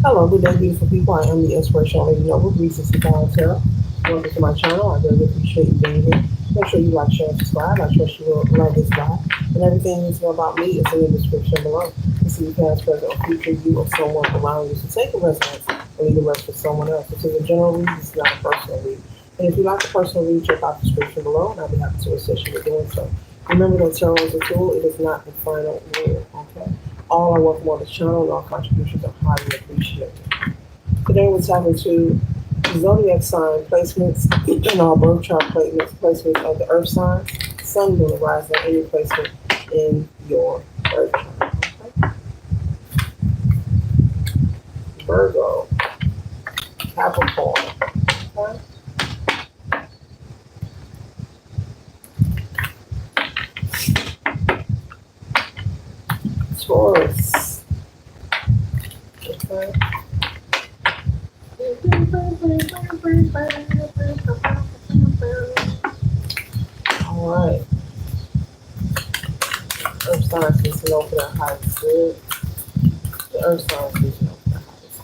Hello, good day, beautiful people. I am the Inspirational Lady Noble, 365 Tarot. Welcome to my channel. I really appreciate you being here. Make sure you like, share, and subscribe. I trust you will love this guy. And everything you know about me is in the description below. To see past, present, or future you or someone allowing you to take a resonance and leave the rest for someone else. This is a general read, this is not a personal read. And if you like a personal read, check out the description below, and I'll be happy to assist you with doing so. Remember that tarot is a tool, it is not the final word, okay? All are welcome on this channel, and all contributions are highly appreciated. Today we're talking to zodiac sign placements in our birth chart placements of the earth sign, sun, moon, rising, any placement in your birth chart. Okay? Virgo, Capricorn, okay? Taurus, okay? All right. Earth signs need to know for their highest good. The earth signs need to know for their highest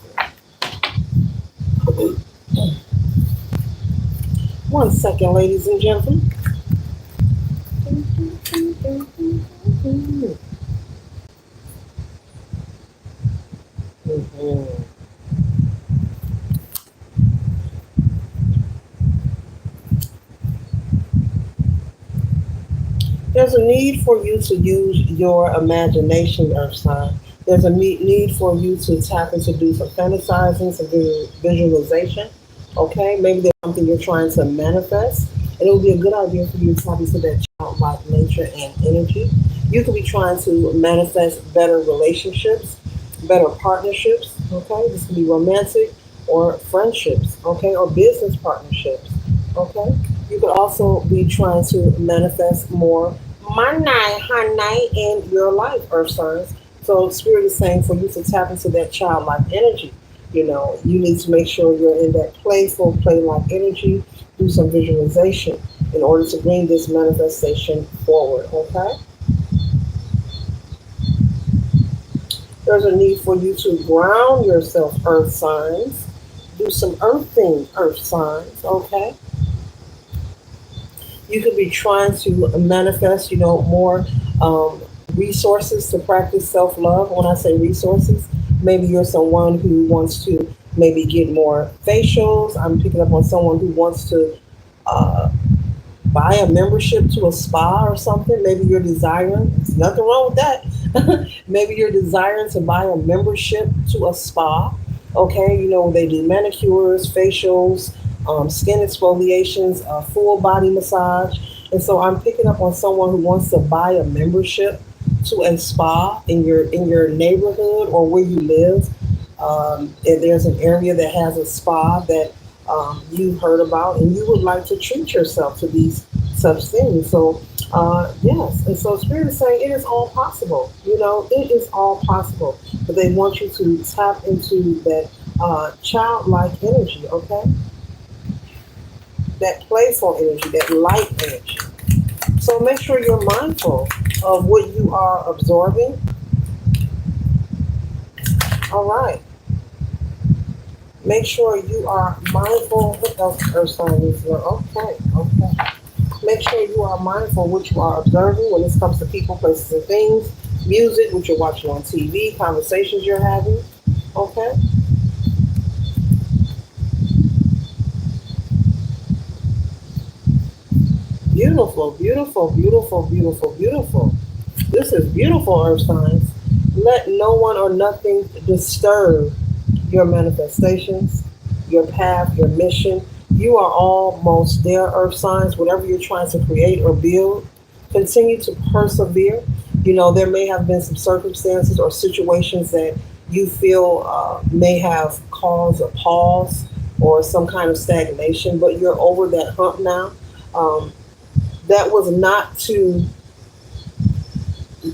good. 1 second, ladies and gentlemen. Mhm. There's a need for you to use your imagination, Earth sign. There's a need for you to tap into do some fantasizing, some visualization. Okay, maybe there's something you're trying to manifest, and it would be a good idea for you to tap into that childlike nature and energy. You could be trying to manifest better relationships, better partnerships. Okay, this could be romantic or friendships. Okay, or business partnerships. Okay, you could also be trying to manifest more money, honey, in your life, Earth signs. So Spirit is saying for you to tap into that childlike energy. You know, you need to make sure you're in that playful, play-like energy. Do some visualization in order to bring this manifestation forward. Okay. There's a need for you to ground yourself, Earth signs. Do some earthing, Earth signs. Okay. You could be trying to manifest, more resources to practice self love. When I say resources, maybe you're someone who wants to maybe get more facials. I'm picking up on someone who wants to uh, buy a membership to a spa or something. Maybe you're desiring, there's nothing wrong with that. Maybe you're desiring to buy a membership to a spa. Okay, they do manicures, facials, skin exfoliations, full body massage. And so I'm picking up on someone who wants to buy a membership to a spa in your neighborhood or where you live. And there's an area that has a spa that you've heard about, and you would like to treat yourself to these such things. So, yes, and so Spirit is saying it is all possible. It is all possible, but they want you to tap into that childlike energy. Okay, that playful energy, that light energy. So make sure you're mindful of what you are absorbing. All right. Make sure you are mindful. What else Earth sign needs to know? Okay, okay. Make sure you are mindful of what you are observing when it comes to people, places, and things. Music, what you're watching on TV, conversations you're having. Okay. Beautiful, beautiful, beautiful, beautiful, beautiful. This is beautiful, Earth signs. Let no one or nothing disturb your manifestations, your path, your mission. You are almost there, Earth signs. Whatever you're trying to create or build, continue to persevere. There may have been some circumstances or situations that you feel may have caused a pause or some kind of stagnation, but you're over that hump now. Um, that was not to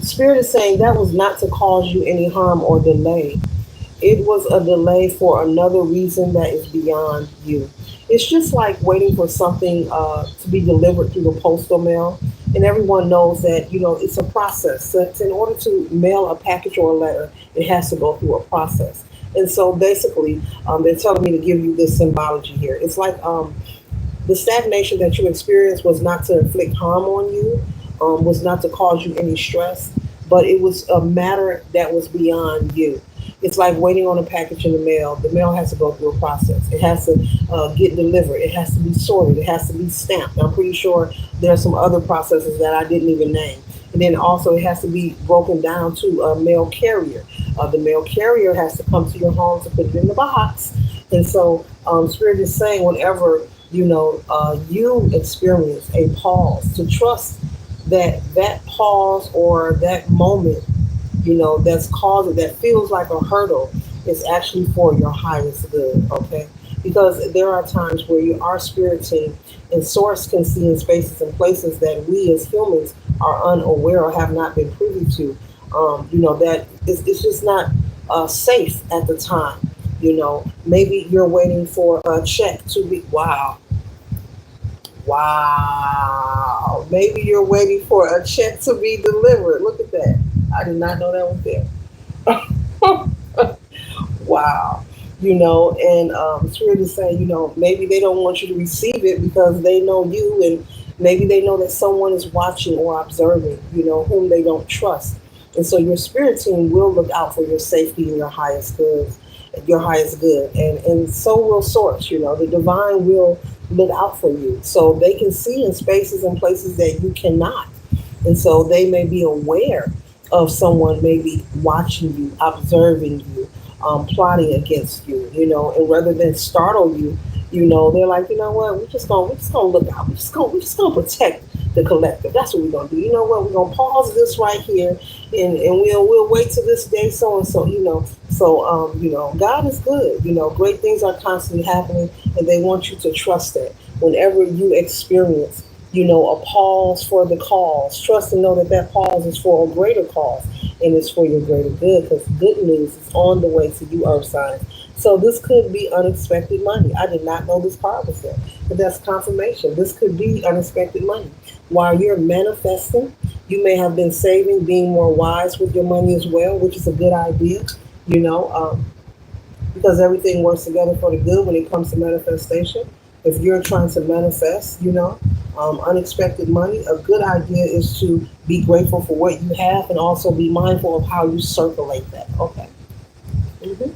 Spirit is saying that was not to cause you any harm or delay. It was a delay for another reason that is beyond you. It's just like waiting for something to be delivered through the postal mail. And everyone knows that, it's a process. So in order to mail a package or a letter, it has to go through a process. And so basically, they're telling me to give you this symbology here. It's like the stagnation that you experienced was not to inflict harm on you, was not to cause you any stress, but it was a matter that was beyond you. It's like waiting on a package in the mail. The mail has to go through a process. It has to get delivered. It has to be sorted. It has to be stamped. I'm pretty sure there are some other processes that I didn't even name. And then also it has to be broken down to a mail carrier. The mail carrier has to come to your home to put it in the box. And so Spirit is saying whenever you experience a pause, to trust that that pause or that moment, that's causing, that feels like a hurdle, is actually for your highest good, okay? Because there are times where you are spirit team and source can see in spaces and places that we as humans are unaware or have not been privy to. That it's just not safe at the time. Maybe you're waiting for a check to be, wow. Maybe you're waiting for a check to be delivered. Look at that. I did not know that was there. Wow. And Spirit is saying, maybe they don't want you to receive it because they know you, and maybe they know that someone is watching or observing, whom they don't trust. And so your spirit team will look out for your safety and your highest good. And so will source, the divine will look out for you. So they can see in spaces and places that you cannot. And so they may be aware of someone maybe watching you, observing you, plotting against you, and rather than startle you, they're like, you know what, we're just gonna look out. We're just gonna protect the collective. That's what we're gonna do. You know what? We're gonna pause this right here, and we'll wait till this day, so and so. So God is good. Great things are constantly happening, and they want you to trust that. Whenever you experience, a pause for the cause, trust and know that that pause is for a greater cause, and it's for your greater good, because good news is on the way to you, Earth signs. So this could be unexpected money. I did not know this card was there, but that's confirmation. This could be unexpected money. While you're manifesting, you may have been saving, being more wise with your money as well, which is a good idea. You know, um, because everything works together for the good when it comes to manifestation. If you're trying to manifest, unexpected money, a good idea is to be grateful for what you have and also be mindful of how you circulate that. Okay. hmm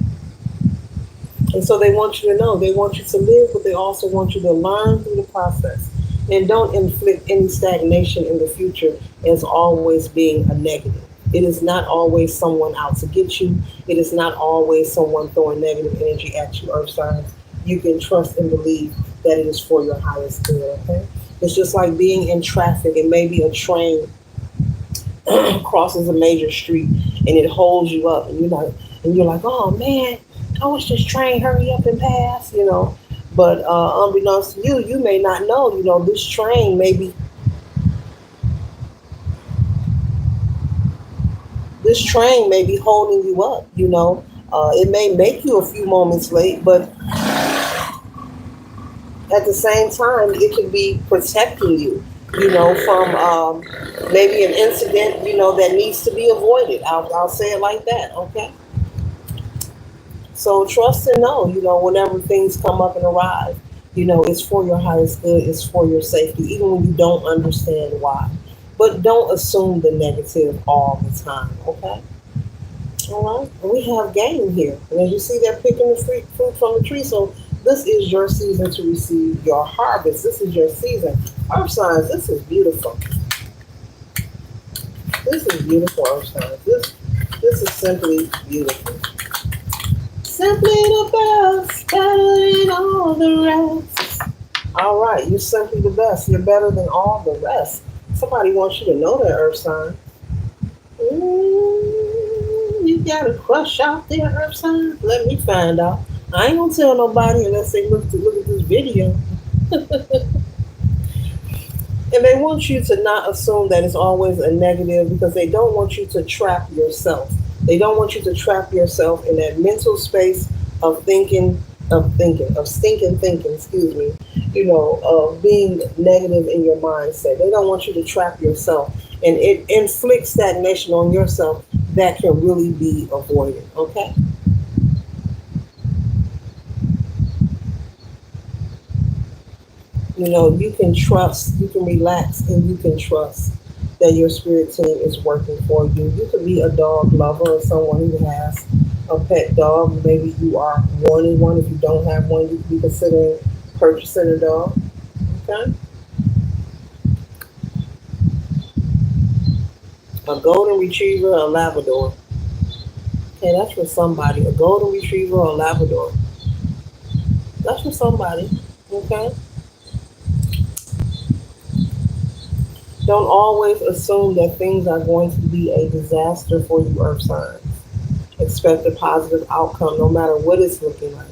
And so they want you to know, they want you to live, but they also want you to learn through the process. And don't inflict any stagnation in the future as always being a negative. It is not always someone out to get you. It is not always someone throwing negative energy at you, earth signs. You can trust and believe that it is for your highest good, okay? It's just like being in traffic and maybe a train crosses a major street and it holds you up, and you're like, oh man, I wish this train hurry up and pass. But unbeknownst to you, you may not know, this train may be holding you up. It may make you a few moments late, but at the same time, it could be protecting you, from maybe an incident, that needs to be avoided. I'll say it like that, okay? So trust and know, whenever things come up and arrive, it's for your highest good, it's for your safety, even when you don't understand why. But don't assume the negative all the time, okay? All right. And we have game here. And as you see, they're picking the fruit from the tree. So this is your season to receive your harvest. This is your season. Earth signs, this is beautiful. This is beautiful, Earth signs. This is simply beautiful. Simply the best, better than all the rest. All right, you're simply the best. You're better than all the rest. Somebody wants you to know that, Earth sign. You got a crush out there, Earth sign? Let me find out. I ain't gonna tell nobody unless they look at this video. And they want you to not assume that it's always a negative because they don't want you to trap yourself. They don't want you to trap yourself in that mental space of of stinking thinking, excuse me, of being negative in your mindset. They don't want you to trap yourself and it inflicts stagnation on yourself that can really be avoided, okay? You can trust, you can relax, and you can trust that your spirit team is working for you. You could be a dog lover or someone who has a pet dog. Maybe you are wanting one. If you don't have one, you could be considering purchasing a dog. Okay? A golden retriever, a Labrador. Okay, that's for somebody. A golden retriever or a Labrador. That's for somebody. Okay? Don't always assume that things are going to be a disaster for you, Earth signs. Expect a positive outcome no matter what it's looking like.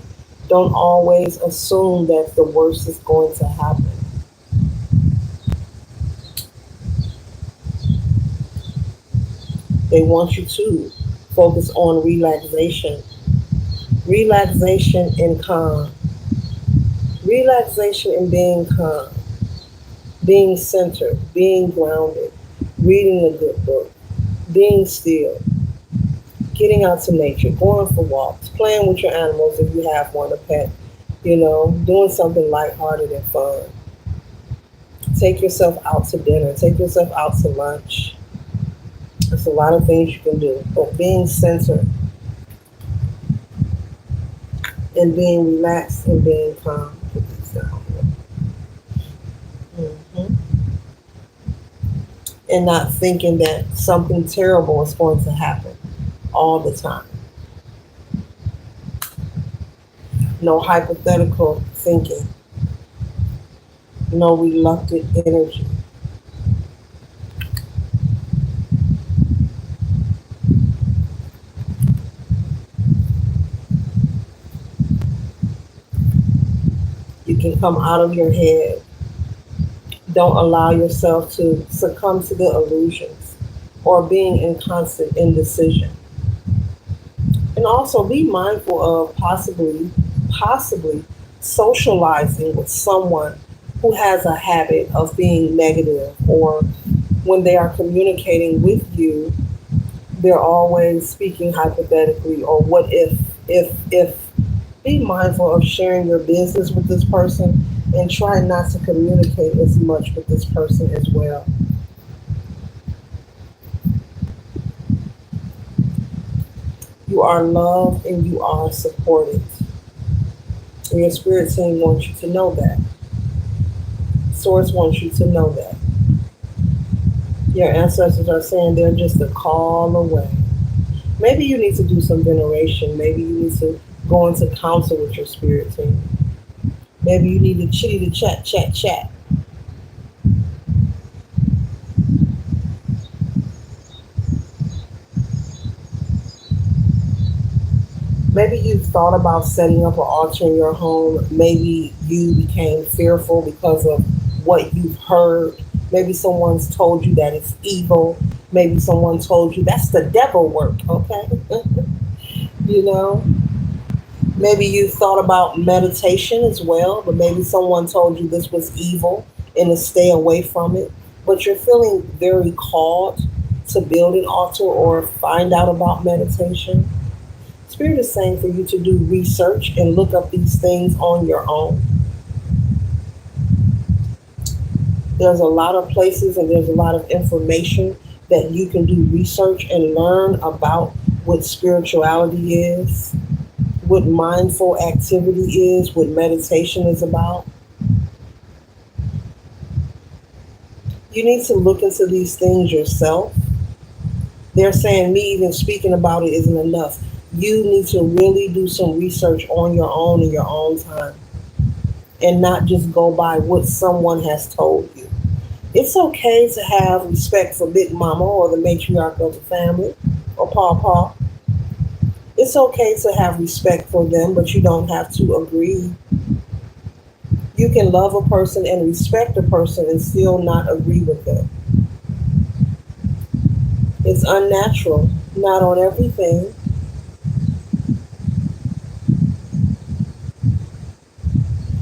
Don't always assume that the worst is going to happen. They want you to focus on relaxation, relaxation and calm, relaxation and being calm, being centered, being grounded, reading a good book, being still, getting out to nature, going for walks, playing with your animals if you have one, a pet, doing something lighthearted and fun. Take yourself out to dinner, take yourself out to lunch. There's a lot of things you can do, but being centered and being relaxed and being calm. Put these down here. And not thinking that something terrible is going to happen all the time. No hypothetical thinking, no reluctant energy. You can come out of your head. Don't allow yourself to succumb to the illusions or being in constant indecision. And also be mindful of possibly socializing with someone who has a habit of being negative, or when they are communicating with you, they're always speaking hypothetically or what if. Be mindful of sharing your business with this person and try not to communicate as much with this person as well. You are loved and you are supported. And your spirit team wants you to know that. Source wants you to know that. Your ancestors are saying they're just a call away. Maybe you need to do some veneration. Maybe you need to go into counsel with your spirit team. Maybe you need to chitty to chat, chat, chat. Maybe you've thought about setting up an altar in your home. Maybe you became fearful because of what you've heard. Maybe someone's told you that it's evil. Maybe someone told you that's the devil work, okay? you know? Maybe you thought about meditation as well, but maybe someone told you this was evil and to stay away from it. But you're feeling very called to build an altar or find out about meditation. Spirit is saying for you to do research and look up these things on your own. There's a lot of places and there's a lot of information that you can do research and learn about what spirituality is, what mindful activity is, what meditation is about. You need to look into these things yourself. They're saying me even speaking about it isn't enough. You need to really do some research on your own in your own time and not just go by what someone has told you. It's okay to have respect for Big Mama or the matriarch of the family or Papa. It's okay to have respect for them, but you don't have to agree. You can love a person and respect a person and still not agree with them. It's unnatural, not on everything.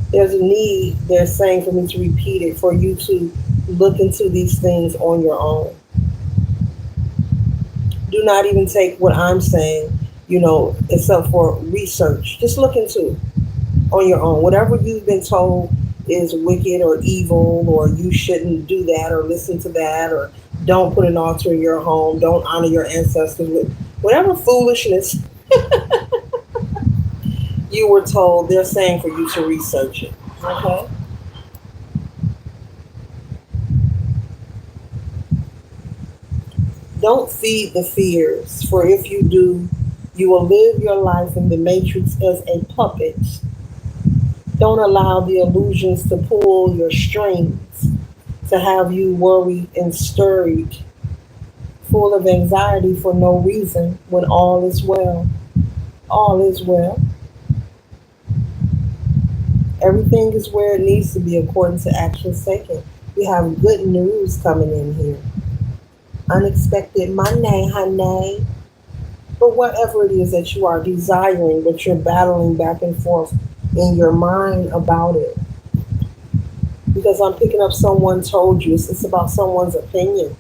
There's a need, they're saying for me to repeat it, for you to look into these things on your own. Do not even take what I'm saying, except for research. Just look into it on your own. Whatever you've been told is wicked or evil, or you shouldn't do that or listen to that, or don't put an altar in your home, don't honor your ancestors with whatever foolishness you were told, they're saying for you to research it. Okay? Don't feed the fears, for if you do, you will live your life in the matrix as a puppet. Don't allow the illusions to pull your strings, to have you worried and stirred, full of anxiety for no reason when all is well. All is well. Everything is where it needs to be according to actions taken. We have good news coming in here. Unexpected money, honey. But whatever it is that you are desiring, but you're battling back and forth in your mind about it. Because I'm picking up someone told you, it's about someone's opinion.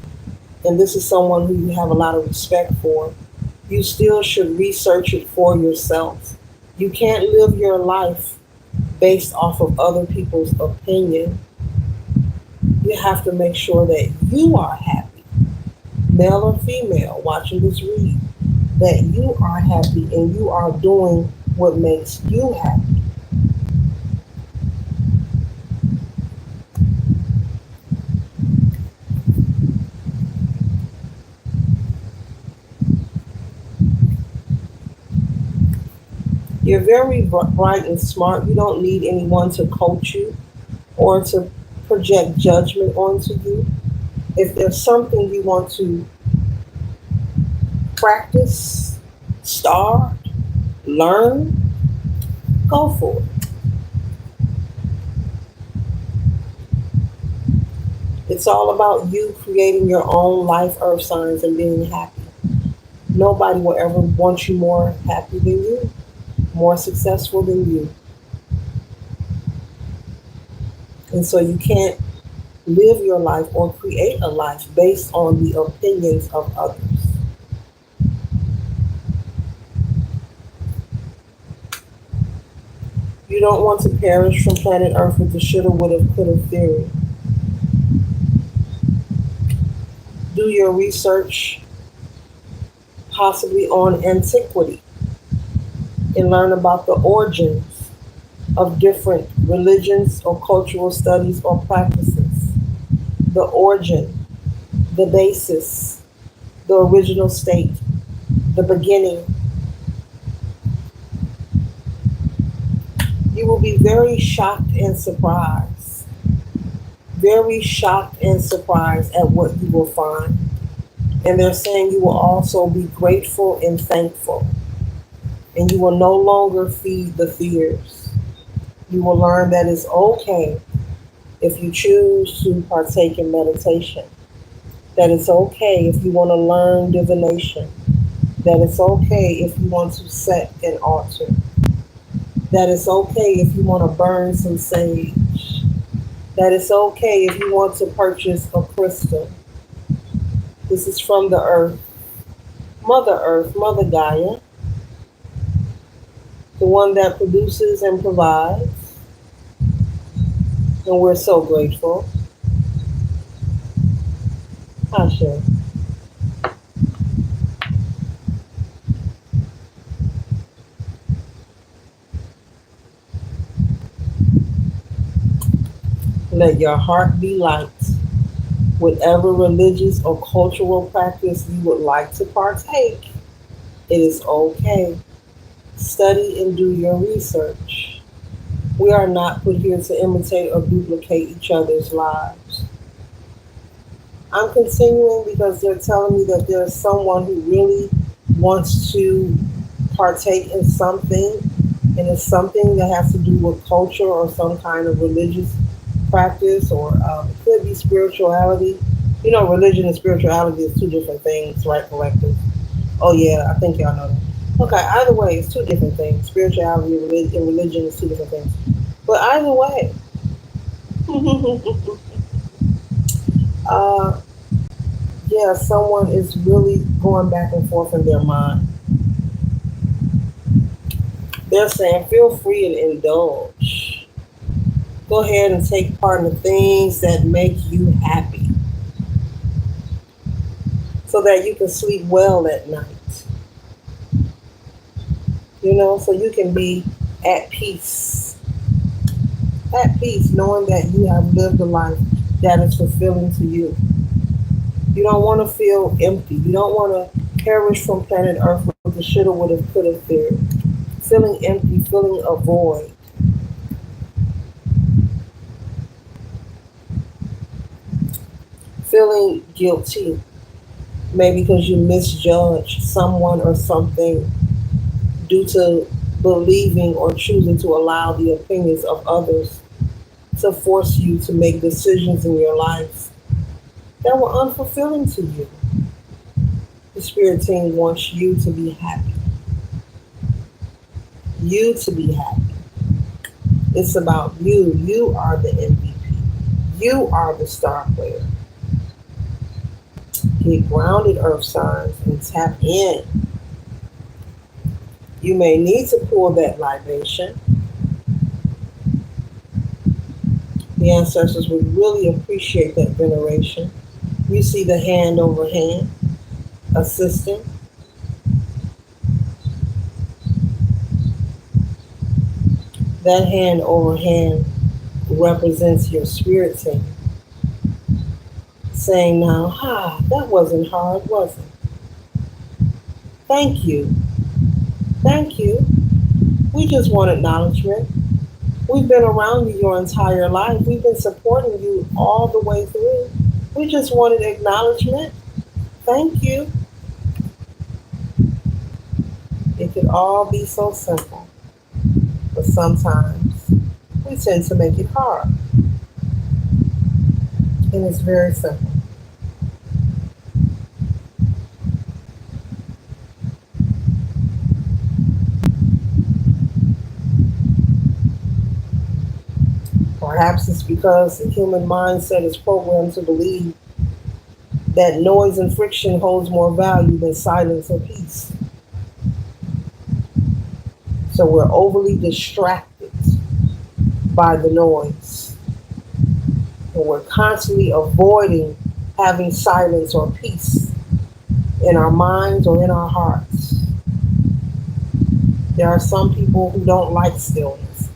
And this is someone who you have a lot of respect for. You still should research it for yourself. You can't live your life based off of other people's opinion. You have to make sure that you are happy, male or female, watching this read, that you are happy and you are doing what makes you happy. You're very bright and smart. You don't need anyone to coach you or to project judgment onto you. If there's something you want to practice, start, learn, go for it. It's all about you creating your own life earth signs and being happy. Nobody will ever want you more happy than you, more successful than you. And so you can't live your life or create a life based on the opinions of others. You don't want to perish from planet Earth with the shoulda, woulda, coulda theory. Do your research possibly on antiquity and learn about the origins of different religions or cultural studies or practices. The origin, the basis, the original state, the beginning. You will be very shocked and surprised. Very shocked and surprised at what you will find. And they're saying you will also be grateful and thankful. And you will no longer feed the fears. You will learn that it's okay if you choose to partake in meditation. That it's okay if you want to learn divination. That it's okay if you want to set an altar. That it's okay if you want to burn some sage. That it's okay if you want to purchase a crystal. This is from the Earth, Mother Gaia, the one that produces and provides. And we're so grateful. Asha. Let your heart be light. Whatever religious or cultural practice you would like to partake, it is okay. Study and do your research. We are not put here to imitate or duplicate each other's lives. I'm continuing because they're telling me that there's someone who really wants to partake in something, and it's something that has to do with culture or some kind of religious practice, or it could be spirituality. You know, religion and spirituality is two different things, right, collective? Oh, yeah, I think y'all know that. Okay, either way, it's two different things. Spirituality and religion is two different things. But either way, uh, yeah, someone is really going back and forth in their mind. They're saying, feel free and indulge. Go ahead and take part in the things that make you happy so that you can sleep well at night. So you can be at peace. At peace, knowing that you have lived a life that is fulfilling to you. You don't want to feel empty. You don't want to perish from planet Earth with the shoulda, woulda, coulda theory. Feeling empty, feeling a void, feeling guilty, maybe because you misjudged someone or something due to believing or choosing to allow the opinions of others to force you to make decisions in your life that were unfulfilling to you. The spirit team wants you to be happy. You to be happy. It's about you. You are the MVP. You are the star player. Get grounded, earth signs, and tap in. You may need to pull that libation. The ancestors would really appreciate that veneration. You see the hand over hand, assisting. That hand over hand represents your spirit team. Saying now, that wasn't hard, was it? Thank you. Thank you. We just want acknowledgement. We've been around you your entire life. We've been supporting you all the way through. We just wanted acknowledgement. Thank you. It could all be so simple, but sometimes we tend to make it hard. And it's very simple. Perhaps it's because the human mindset is programmed to believe that noise and friction holds more value than silence or peace. So we're overly distracted by the noise. And we're constantly avoiding having silence or peace in our minds or in our hearts. There are some people who don't like stillness,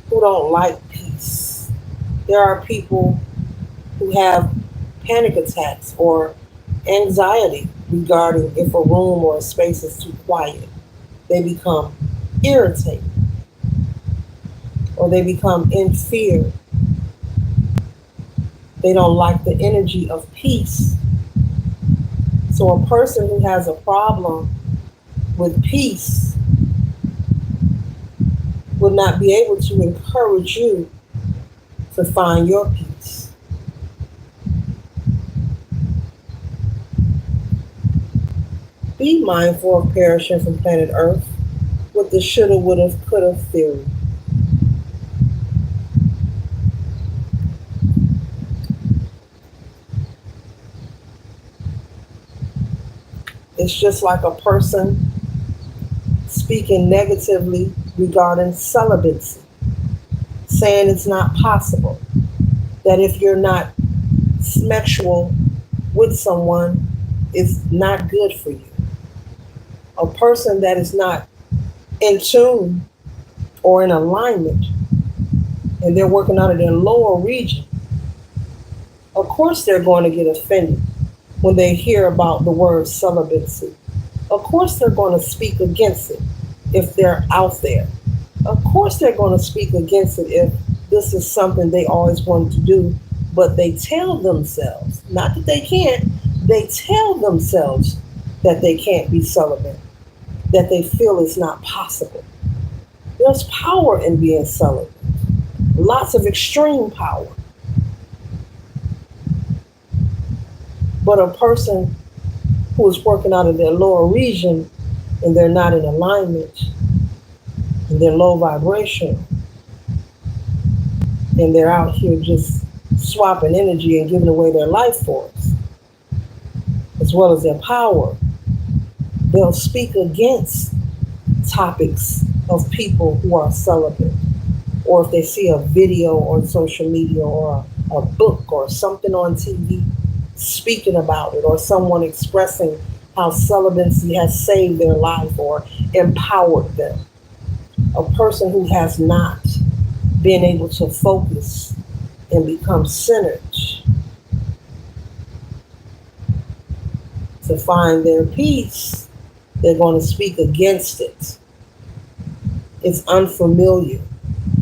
who don't like peace. There are people who have panic attacks or anxiety regarding if a room or a space is too quiet. They become irritated or they become in fear. They don't like the energy of peace. So a person who has a problem with peace would not be able to encourage you to find your peace. Be mindful of perishing from planet Earth with the shoulda, woulda, coulda theory. It's just like a person speaking negatively regarding celibacy, saying it's not possible, that if you're not sexual with someone, it's not good for you. A person that is not in tune or in alignment and they're working out of their lower region, of course they're going to get offended when they hear about the word celibacy. Of course they're going to speak against it if they're out there. Of course they're going to speak against it if this is something they always wanted to do, but they tell themselves, not that they can't, they tell themselves that they can't be celibate, that they feel it's not possible. There's power in being celibate, lots of extreme power. But a person who is working out of their lower region and they're not in alignment and they're low vibration and they're out here just swapping energy and giving away their life force as well as their power, they'll speak against topics of people who are celibate or if they see a video on social media or a book or something on TV speaking about it, or someone expressing how celibacy has saved their life or empowered them. A person who has not been able to focus and become centered to find their peace, they're going to speak against it. It's unfamiliar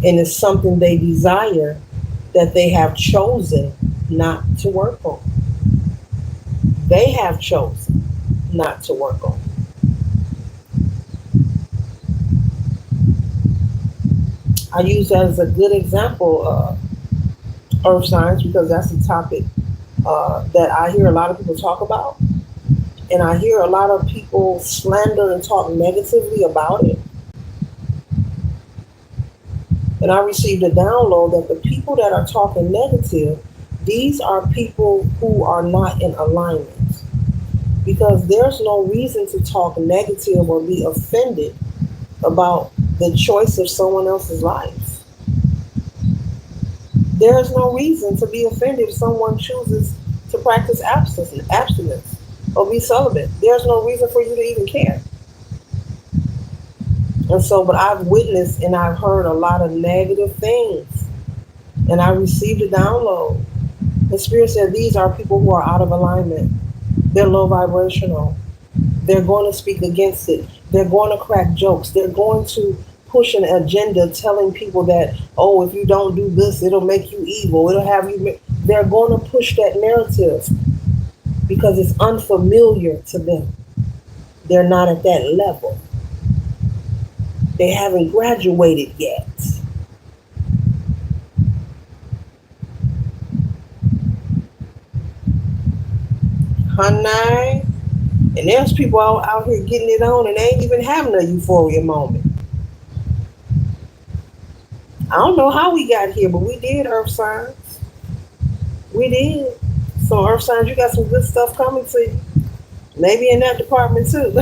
and it's something they desire that they have chosen not to work on. They have chosen not to work on. I use that as a good example of earth signs because that's a topic that I hear a lot of people talk about. And I hear a lot of people slander and talk negatively about it. And I received a download that the people that are talking negative, these are people who are not in alignment. Because there's no reason to talk negative or be offended about the choice of someone else's life. There's no reason to be offended if someone chooses to practice abstinence or be celibate. There's no reason for you to even care. And so, but I've witnessed and I've heard a lot of negative things. And I received a download. The Spirit said these are people who are out of alignment. They're low vibrational. They're going to speak against it. They're going to crack jokes. They're going to push an agenda telling people that, oh, if you don't do this, it'll make you evil. It'll have you. They're going to push that narrative because it's unfamiliar to them. They're not at that level. They haven't graduated yet. Honey. And there's people out here getting it on and they ain't even having a euphoria moment. I don't know how we got here, but we did, earth signs. We did. So earth signs, you got some good stuff coming to you. Maybe in that department too.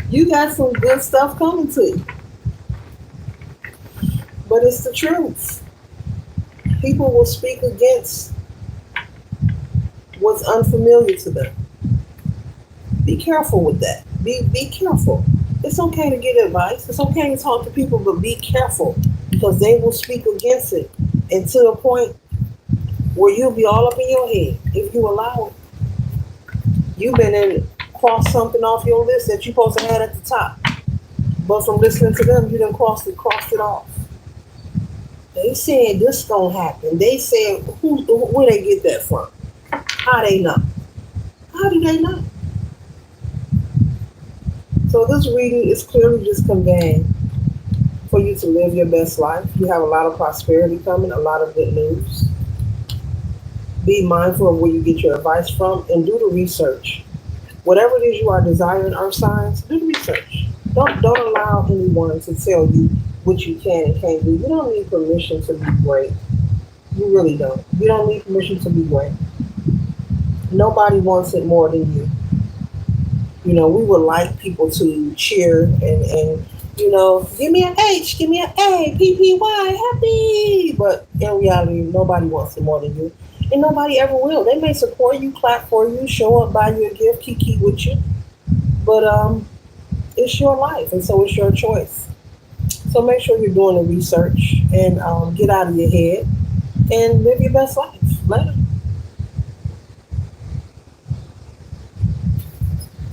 You got some good stuff coming to you. But it's the truth. People will speak against what's unfamiliar to them. Be careful with that. Be careful. It's okay to get advice. It's okay to talk to people, but be careful because they will speak against it. And to the point where you'll be all up in your head if you allow it. You've been in cross something off your list that you're supposed to have at the top. But from listening to them, you done crossed it off. They said this gonna happen. They said where they get that from? How they know? How do they know? So this reading is clearly just conveying for you to live your best life. You have a lot of prosperity coming, a lot of good news. Be mindful of where you get your advice from and do the research. Whatever it is you are desiring, earth signs, do the research. Don't allow anyone to tell you what you can and can't do. You don't need permission to be great. You really don't. You don't need permission to be great. Nobody wants it more than you. You know, we would like people to cheer and give me an H, give me an A, PPY, happy. But in reality, nobody wants it more than you. And nobody ever will. They may support you, clap for you, show up, buy you a gift, kiki with you. But it's your life, and so it's your choice. So make sure you're doing the research and get out of your head and live your best life. Later.